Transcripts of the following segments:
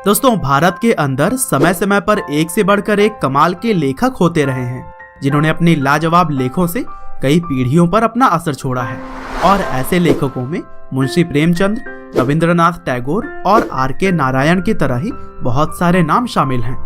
दोस्तों, भारत के अंदर समय समय पर एक से बढ़कर एक कमाल के लेखक होते रहे हैं, जिन्होंने अपनी लाजवाब लेखों से कई पीढ़ियों पर अपना असर छोड़ा है। और ऐसे लेखकों में मुंशी प्रेमचंद्र, रविंद्रनाथ टैगोर और आर.के. नारायण की तरह ही बहुत सारे नाम शामिल हैं।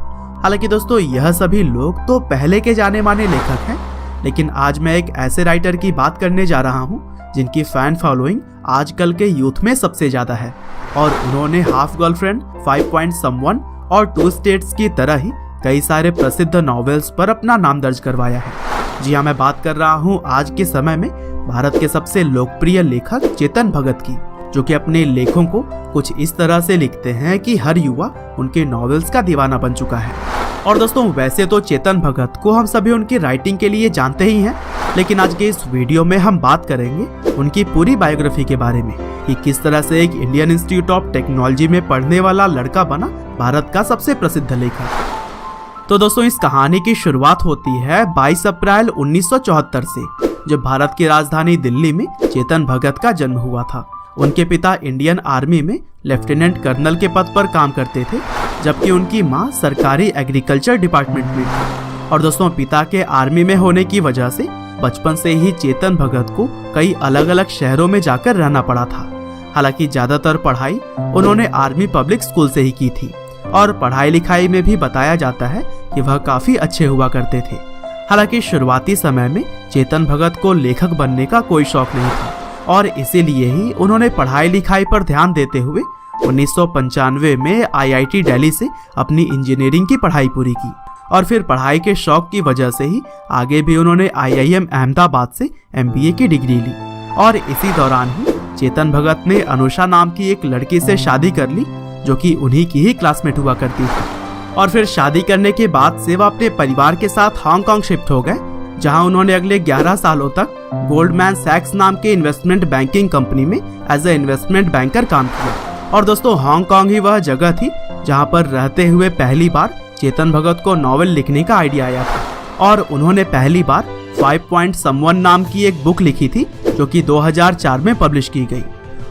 हालांकि दोस्तों, यह सभी लोग तो पहले के जाने माने लेखक हैं, लेकिन आज मैं एक ऐसे राइटर की बात करने जा रहा हूँ जिनकी फैन फॉलोइंग आजकल के यूथ में सबसे ज्यादा है। और उन्होंने हाफ गर्लफ्रेंड, 5 पॉइंट समवन और 2 स्टेट्स की तरह ही कई सारे प्रसिद्ध नॉवेल्स पर अपना नाम दर्ज करवाया है। जी हाँ, मैं बात कर रहा हूँ आज के समय में भारत के सबसे लोकप्रिय लेखक चेतन भगत की, जो कि अपने लेखों को कुछ इस तरह से लिखते हैं कि हर युवा उनके नॉवेल्स का दीवाना बन चुका है। और दोस्तों, वैसे तो चेतन भगत को हम सभी उनकी राइटिंग के लिए जानते ही हैं, लेकिन आज के इस वीडियो में हम बात करेंगे उनकी पूरी बायोग्राफी के बारे में कि किस तरह से एक इंडियन इंस्टीट्यूट ऑफ टेक्नोलॉजी में पढ़ने वाला लड़का बना भारत का सबसे प्रसिद्ध लेखक। तो दोस्तों, इस कहानी की शुरुआत होती है 22 अप्रैल 1974 से, जब भारत की राजधानी दिल्ली में चेतन भगत का जन्म हुआ था। उनके पिता इंडियन आर्मी में लेफ्टिनेंट कर्नल के पद पर काम करते थे, जबकि उनकी मां सरकारी एग्रीकल्चर डिपार्टमेंट में थी। और दोस्तों, पिता के आर्मी में होने की वजह से बचपन से ही चेतन भगत को कई अलग अलग शहरों में जाकर रहना पड़ा था। हालांकि ज्यादातर पढ़ाई उन्होंने आर्मी पब्लिक स्कूल से ही की थी, और पढ़ाई लिखाई में भी बताया जाता है कि वह काफी अच्छे हुआ करते थे। हालांकि शुरुआती समय में चेतन भगत को लेखक बनने का कोई शौक नहीं था, और इसीलिए ही उन्होंने पढ़ाई लिखाई पर ध्यान देते हुए 1995 में IIT दिल्ली से अपनी इंजीनियरिंग की पढ़ाई पूरी की। और फिर पढ़ाई के शौक की वजह से ही आगे भी उन्होंने IIM अहमदाबाद से MBA की डिग्री ली। और इसी दौरान ही चेतन भगत ने अनुषा नाम की एक लड़की से शादी कर ली, जो कि उन्हीं की ही क्लासमेट हुआ करती थी। और फिर शादी करने के बाद से वह अपने परिवार के साथ हांगकांग शिफ्ट हो गए, जहां उन्होंने अगले 11 सालों तक गोल्डमैन सैक्स नाम के इन्वेस्टमेंट बैंकिंग कंपनी में एज ए इन्वेस्टमेंट बैंकर काम किया। और दोस्तों, हांगकांग ही वह जगह थी जहां पर रहते हुए पहली बार चेतन भगत को नॉवेल लिखने का आइडिया आया था। और उन्होंने पहली बार 5 पॉइंट समवन नाम की एक बुक लिखी थी, जो कि 2004 में पब्लिश की गई।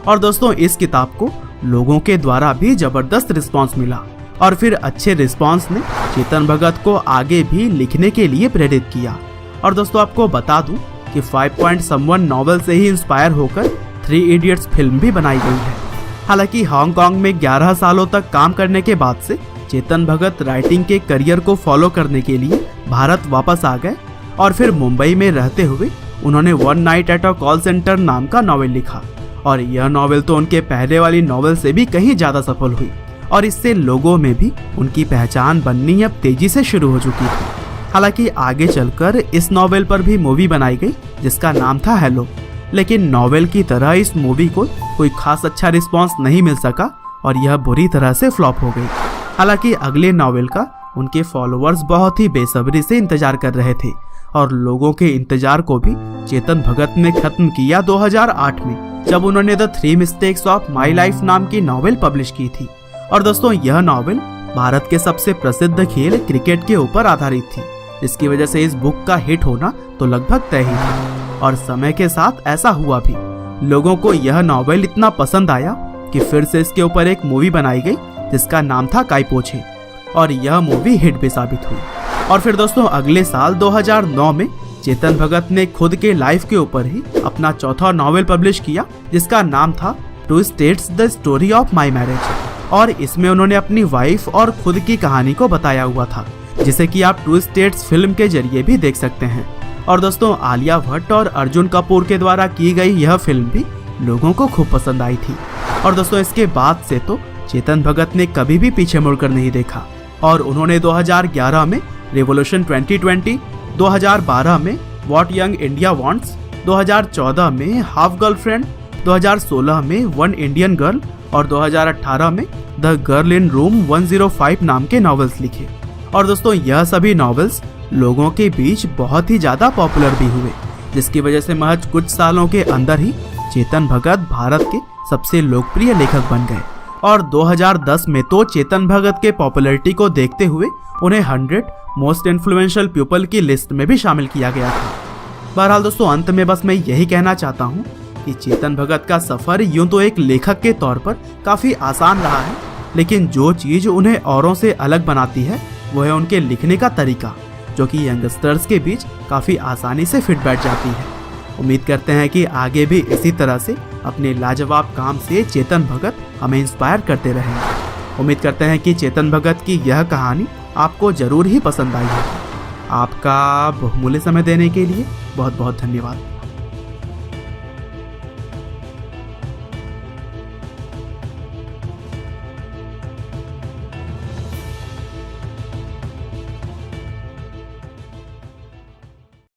और दोस्तों, इस किताब को लोगों के द्वारा भी जबरदस्त रिस्पांस मिला, और फिर अच्छे रिस्पांस ने चेतन भगत को आगे भी लिखने के लिए प्रेरित किया। और दोस्तों, आपको बता दूं कि 5 पॉइंट समवन नॉवेल से ही इंस्पायर होकर 3 इडियट्स फिल्म भी बनाई गई है। हालांकि हांगकांग में 11 सालों तक काम करने के बाद से चेतन भगत राइटिंग के करियर को फॉलो करने के लिए भारत वापस आ गए, और फिर मुंबई में रहते हुए उन्होंने one night at a call centre नाम का नॉवेल लिखा। और यह नॉवेल तो उनके पहले वाली नॉवेल से भी कहीं ज्यादा सफल हुई, और इससे लोगों में भी उनकी पहचान बननी अब तेजी से शुरू हो चुकी थी। हालांकि आगे चलकर इस नॉवेल पर भी मूवी बनाई गई, जिसका नाम था हेलो, लेकिन नॉवेल की तरह इस मूवी को कोई खास अच्छा रिस्पांस नहीं मिल सका, और यह बुरी तरह से फ्लॉप हो गई। हालांकि अगले नॉवेल का उनके फॉलोअर्स बहुत ही बेसब्री से इंतजार कर रहे थे, और लोगों के इंतजार को भी चेतन भगत ने खत्म किया 2008 में, जब उन्होंने the 3 mistakes of my life नाम की नॉवेल पब्लिश की थी। और दोस्तों, यह नॉवेल भारत के सबसे प्रसिद्ध खेल क्रिकेट के ऊपर आधारित थी, जिसकी वजह से इस बुक का हिट होना तो लगभग तय ही था। और समय के साथ ऐसा हुआ भी, लोगों को यह नॉवेल इतना पसंद आया कि फिर से इसके ऊपर एक मूवी बनाई गई, जिसका नाम था काइपोछे, और यह मूवी हिट भी साबित हुई। और फिर दोस्तों, अगले साल 2009 में चेतन भगत ने खुद के लाइफ के ऊपर ही अपना चौथा नॉवेल पब्लिश किया, जिसका नाम था 2 states the story of my marriage. और इसमें उन्होंने अपनी वाइफ और खुद की कहानी को बताया हुआ था, जिसे कि आप 2 स्टेट्स फिल्म के जरिए भी देख सकते हैं। और दोस्तों, आलिया भट्ट और अर्जुन कपूर के द्वारा की गई यह फिल्म भी लोगों को खूब पसंद आई थी। और दोस्तों, इसके बाद से तो चेतन भगत ने कभी भी पीछे मुड़कर नहीं देखा, और उन्होंने 2011 में रिवॉल्यूशन 2020, 2012 में व्हाट यंग इंडिया वांट्स, 2014 में हाफ गर्लफ्रेंड, 2016 में वन इंडियन गर्ल, और 2018 में द गर्ल इन रूम 105 नाम के नॉवेल्स लिखे। और दोस्तों, यह सभी नॉवेल्स लोगों के बीच बहुत ही ज्यादा पॉपुलर भी हुए, जिसकी वजह से महज कुछ सालों के अंदर ही चेतन भगत भारत के सबसे लोकप्रिय लेखक बन गए। और 2010 में तो चेतन भगत के पॉपुलैरिटी को देखते हुए उन्हें 100 मोस्ट इन्फ्लुएंशियल पीपल की लिस्ट में भी शामिल किया गया था। बहरहाल दोस्तों, अंत में बस मैं यही कहना चाहता हूँ कि चेतन भगत का सफर यूं तो एक लेखक के तौर पर काफी आसान रहा है, लेकिन जो चीज़ उन्हें औरों से अलग बनाती है वो है उनके लिखने का तरीका, जो कि यंगस्टर्स के बीच काफ़ी आसानी से फिट बैठ जाती है। उम्मीद करते हैं कि आगे भी इसी तरह से अपने लाजवाब काम से चेतन भगत हमें इंस्पायर करते रहेंगे। उम्मीद करते हैं कि चेतन भगत की यह कहानी आपको ज़रूर ही पसंद आई है। आपका बहुमूल्य समय देने के लिए बहुत बहुत धन्यवाद।